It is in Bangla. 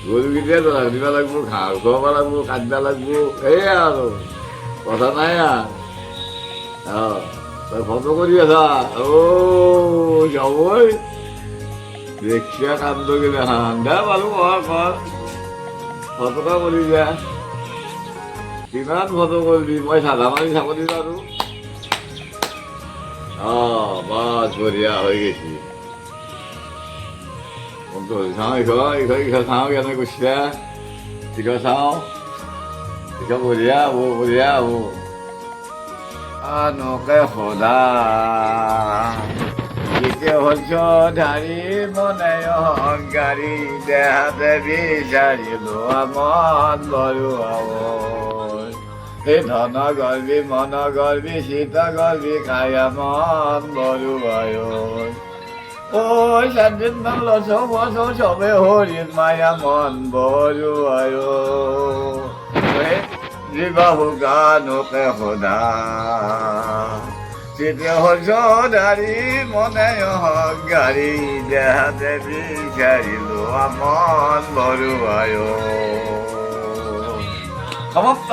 গরুকে তো দিবা লাগবো, খাওয়া লাগবো, কাটবা লাগবো, এই আর কথা নাই আর ফটো করি আছা ও সবই দেখিয়া কান্দ গেলে হান্দা ভালো কর ফটোটা করি যা কিমান ফটো করবি মই সাদা মানি চাকরি পাৰো বাস বঢ়িয়া হৈ গেছি চাওঁ ইখন চাওঁ কেনে কৈছা ইখন চাওঁ ইখন বঢ়িয়া হ'ব বঢ়িয়া হ'ব নকে সদা হচ্ছ ধাৰি মনে অহংকাৰী দেহাতে বিচাৰিলো মন বৰুৱাব এই ধন গৰ্বী মন গৰ্বী শীত গৰ্বী কায়া মন বৰুৱায় ঐ চান্দিন লছ বছ চবে হৰিণ মায়া মন বৰুৱায় জীৱাহু গানকে সদা চিতে হচ্ছ ধাৰি মনে অহংকাৰী দেহাতে বিচাৰিলো মন বৰুৱায় সমাপ্ত